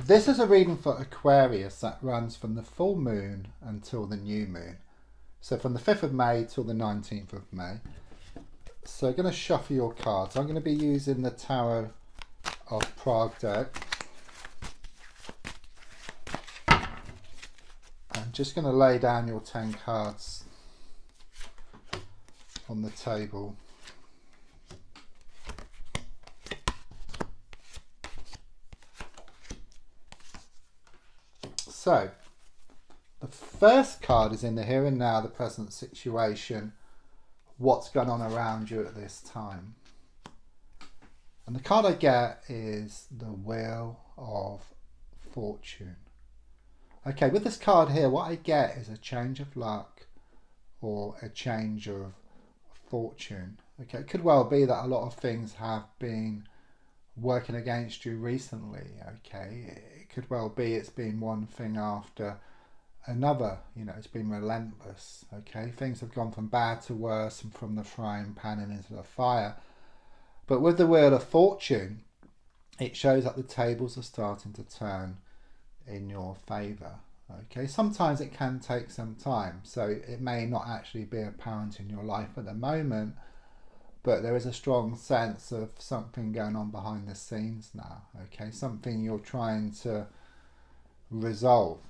This is a reading for Aquarius that runs from the full moon until the new moon. So from the 5th of May till the 19th of May. So I'm going to shuffle your cards. I'm going to be using the Tarot of Prague deck. I'm just going to lay down your 10 cards on the table. So, the first card is in the here and now, the present situation, what's going on around you at this time. And the card I get is the Wheel of Fortune. Okay, with this card here, what I get is a change of luck or a change of fortune. Okay, it could well be that a lot of things have been working against you recently. Okay, it could well be it's been one thing after another. You know, it's been relentless. Okay, things have gone from bad to worse and from the frying pan and into the fire. But with the Wheel of Fortune, it shows that the tables are starting to turn in your favour. Okay, sometimes it can take some time, so it may not actually be apparent in your life at the moment, but there is a strong sense of something going on behind the scenes now. Okay, something you're trying to resolve.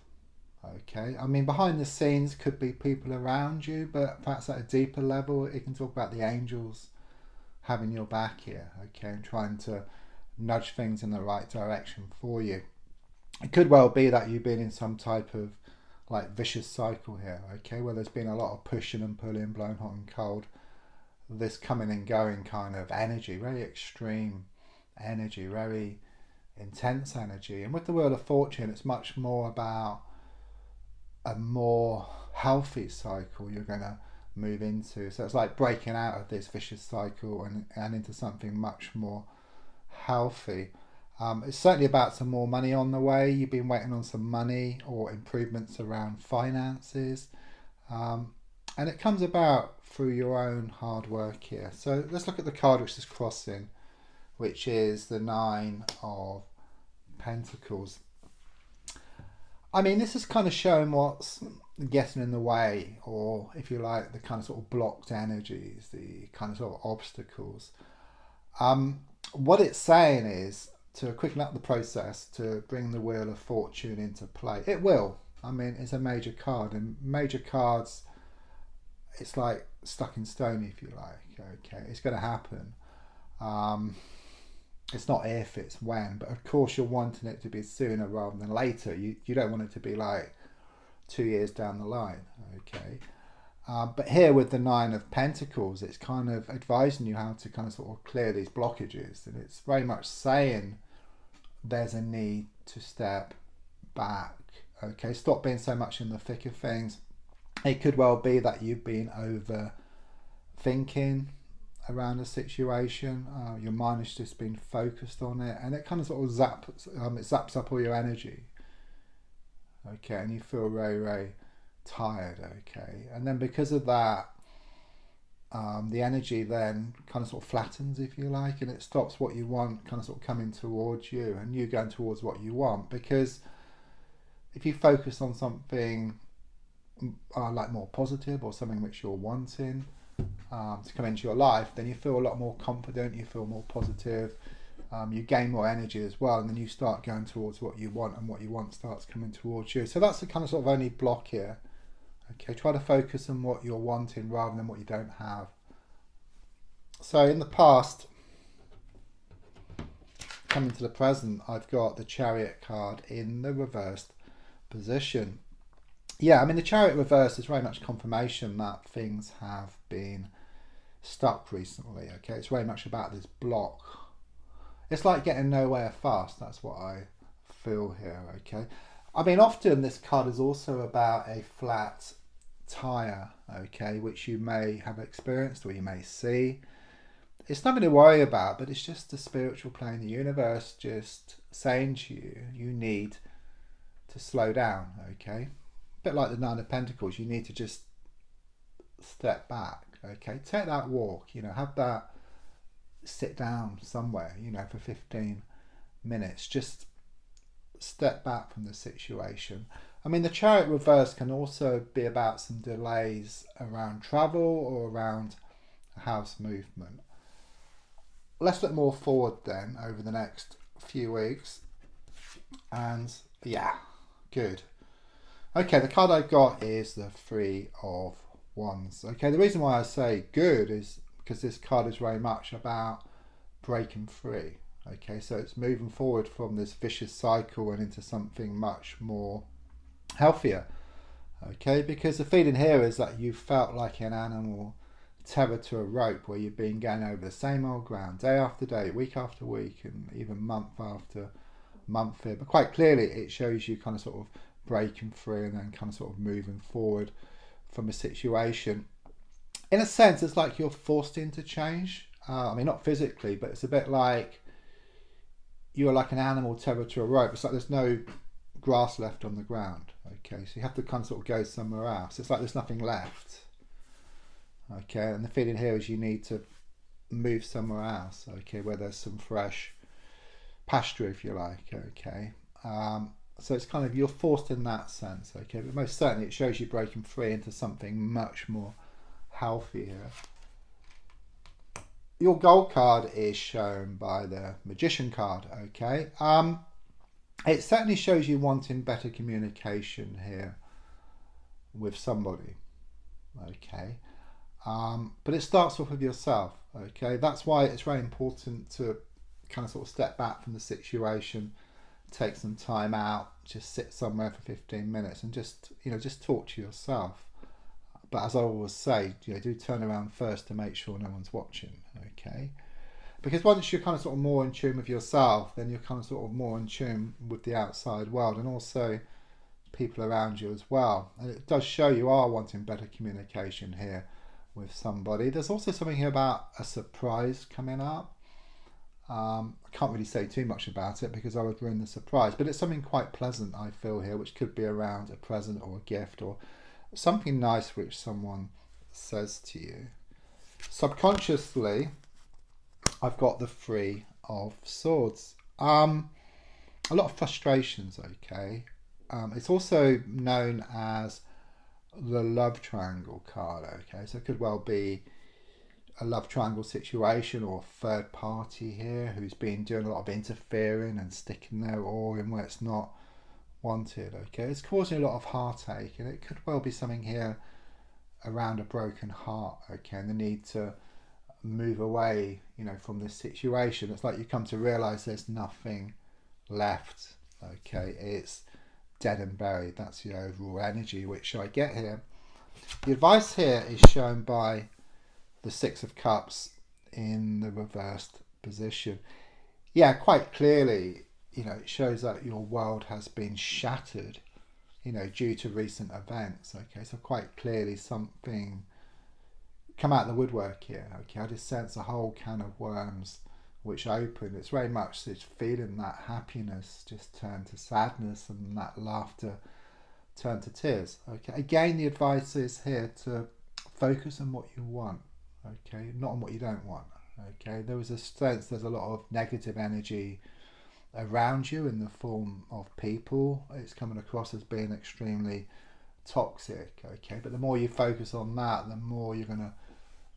Okay, I mean, behind the scenes could be people around you, but perhaps at a deeper level it can talk about the angels having your back here. Okay, and trying to nudge things in the right direction for you. It could well be that you've been in some type of like vicious cycle here, okay, where there's been a lot of pushing and pulling, blown hot and cold, this coming and going kind of energy, very extreme energy, very intense energy. And with the Wheel of Fortune, it's much more about a more healthy cycle you're going to move into. So it's like breaking out of this vicious cycle and into something much more healthy. It's certainly about some more money on the way. You've been waiting on some money or improvements around finances. And it comes about through your own hard work here. So let's look at the card which is crossing, which is the 9 of Pentacles. I mean, this is kind of showing what's getting in the way, or if you like, the kind of sort of blocked energies, the kind of sort of obstacles. What it's saying is to quicken up the process to bring the Wheel of Fortune into play. It will. I mean, it's a major card, and major cards, it's like stuck in stone, if you like. Okay, it's going to happen. It's not if, it's when. But of course, you're wanting it to be sooner rather than later. You don't want it to be like 2 years down the line. Okay. But here with the 9 of Pentacles, it's kind of advising you how to kind of sort of clear these blockages. And it's very much saying there's a need to step back. Okay, stop being so much in the thick of things. It could well be that you've been overthinking around a situation. Your mind has just been focused on it, and it kind of sort of zaps up all your energy. Okay, and you feel very, very tired. Okay, and then because of that, the energy then kind of sort of flattens, if you like, and it stops what you want kind of sort of coming towards you, and you going towards what you want. Because if you focus on something like more positive, or something which you're wanting to come into your life, then you feel a lot more confident, you feel more positive, you gain more energy as well, and then you start going towards what you want, and what you want starts coming towards you. So that's the kind of sort of only block here. Okay, try to focus on what you're wanting rather than what you don't have. So in the past, coming to the present, I've got the Chariot card in the reversed position. Yeah, I mean, the Chariot reverse is very much confirmation that things have been stuck recently. Okay, it's very much about this block. It's like getting nowhere fast. That's what I feel here. Okay, I mean, often this card is also about a flat tire, okay, which you may have experienced or you may see. It's nothing to worry about, but it's just the spiritual plane, the universe just saying to you, you need to slow down, okay? A bit like the 9 of Pentacles, you need to just step back, okay? Take that walk, you know, have that sit down somewhere, you know, for 15 minutes. Just step back from the situation. I mean, the Chariot reverse can also be about some delays around travel or around house movement. Let's look more forward then over the next few weeks. And yeah, good. Okay, the card I got is the Three of Wands. Okay, the reason why I say good is because this card is very much about breaking free. Okay, so it's moving forward from this vicious cycle and into something much more healthier. Okay, because the feeling here is that you felt like an animal tethered to a rope, where you've been going over the same old ground day after day, week after week, and even month after month here. But quite clearly it shows you kind of sort of breaking free and then kind of sort of moving forward from a situation. In a sense, it's like you're forced into change. I mean, not physically, but it's a bit like you're like an animal tethered to a rope. It's like there's no grass left on the ground. Okay, so you have to kind of sort of go somewhere else. It's like there's nothing left. Okay, and the feeling here is you need to move somewhere else. Okay, where there's some fresh pasture, if you like. Okay, so it's kind of, you're forced in that sense. Okay, but most certainly it shows you breaking free into something much more healthy here. Your gold card is shown by the Magician card. Okay, it certainly shows you wanting better communication here with somebody. Okay, but it starts off with yourself. Okay, that's why it's very important to kind of sort of step back from the situation, take some time out, just sit somewhere for 15 minutes and just talk to yourself. But as I always say, do turn around first to make sure no one's watching. Okay, because once you're kind of sort of more in tune with yourself, then you're kind of sort of more in tune with the outside world and also people around you as well. And it does show you are wanting better communication here with somebody. There's also something here about a surprise coming up. I can't really say too much about it because I would ruin the surprise, but it's something quite pleasant, I feel here, which could be around a present or a gift or something nice which someone says to you. Subconsciously, I've got the Three of Swords. A lot of frustrations. Okay, it's also known as the love triangle card. Okay, so it could well be a love triangle situation or a third party here who's been doing a lot of interfering and sticking their oar in where it's not wanted. Okay, it's causing a lot of heartache, and it could well be something here around a broken heart. Okay, and the need to move away, from this situation. It's like you come to realize there's nothing left. Okay, it's dead and buried. That's the overall energy which I get here. The advice here is shown by the Six of Cups in the reversed position. Yeah, quite clearly, it shows that your world has been shattered, due to recent events. Okay, so quite clearly something come out of the woodwork here. Okay, I just sense a whole can of worms which opened. It's very much this feeling that happiness just turned to sadness and that laughter turned to tears. Okay, again, the advice is here to focus on what you want. Okay, not on what you don't want. Okay, there was a sense there's a lot of negative energy around you in the form of people. It's coming across as being extremely toxic. Okay, but the more you focus on that, the more you're going to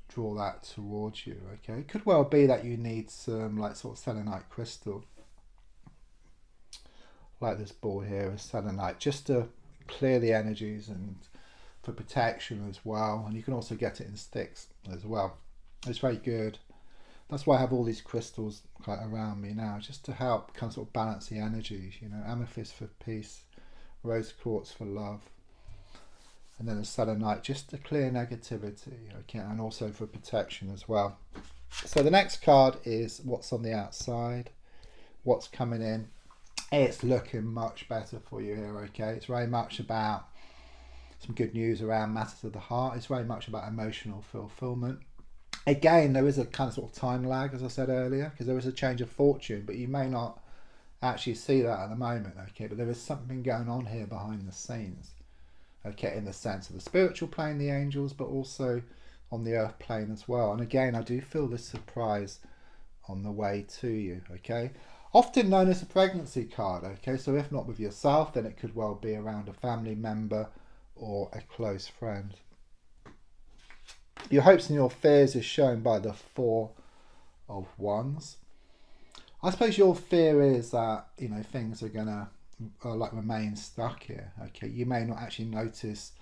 draw that towards you. Okay, it could well be that you need some like sort of selenite crystal, like this ball here is selenite, just to clear the energies and for protection as well. And you can also get it in sticks as well. It's very good. That's why I have all these crystals quite around me now, just to help kind of sort of balance the energies. Amethyst for peace, rose quartz for love, and then a selenite just to clear negativity. Okay, and also for protection as well. So the next card is what's on the outside, what's coming in. It's looking much better for you here. Okay, it's very much about some good news around matters of the heart. It's very much about emotional fulfillment. Again, there is a kind of sort of time lag, as I said earlier, because there is a change of fortune, but you may not actually see that at the moment. Okay, but there is something going on here behind the scenes. Okay, in the sense of the spiritual plane, the angels, but also on the earth plane as well. And again, I do feel this surprise on the way to you. Okay, Often known as a pregnancy card, okay? So if not with yourself, then it could well be around a family member or a close friend. Your hopes and your fears is shown by the Four of Wands. I suppose your fear is that, you know, things are gonna like remain stuck here. Okay, you may not actually notice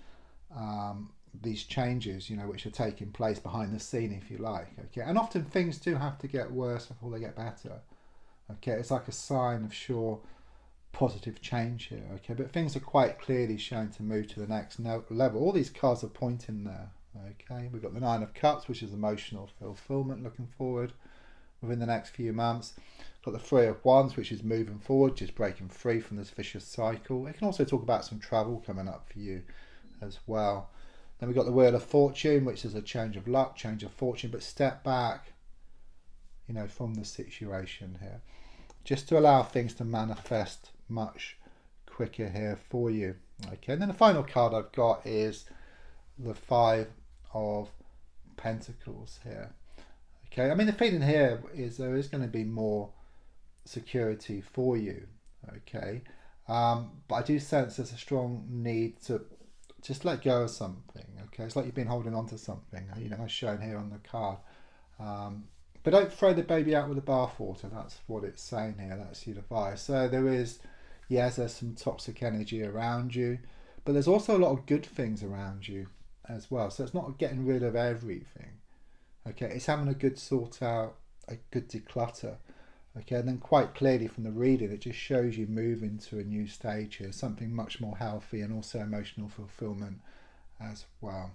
these changes, you know, which are taking place behind the scene, if you like. Okay, and often things do have to get worse before they get better. Okay, it's like a sign of sure positive change here. Okay, but things are quite clearly shown to move to the next level. All these cards are pointing there. Okay, we've got the Nine of Cups, which is emotional fulfillment, looking forward within the next few months. Got the Three of Wands, which is moving forward, just breaking free from this vicious cycle. It can also talk about some travel coming up for you as well. Then we've got the Wheel of Fortune, which is a change of luck, change of fortune, but step back, you know, from the situation here, just to allow things to manifest much quicker here for you. Okay, and then the final card I've got is the Five of Pentacles here. Okay, I mean, the feeling here is there is going to be more security for you. Okay, but I do sense there's a strong need to just let go of something. Okay, it's like you've been holding on to something, you know, as shown here on the card. But don't throw the baby out with the bathwater. That's what it's saying here. That's your advice. So there is, yes, there's some toxic energy around you, but there's also a lot of good things around you as well. So it's not getting rid of everything. Okay, it's having a good sort out, a good declutter. Okay, and then quite clearly from the reading, it just shows you moving to a new stage here, something much more healthy and also emotional fulfillment as well.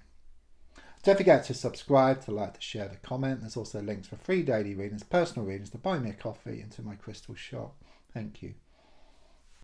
Don't forget to subscribe, to like, to share, to comment. There's also links for free daily readings, personal readings, to buy me a coffee, and to my crystal shop. Thank you.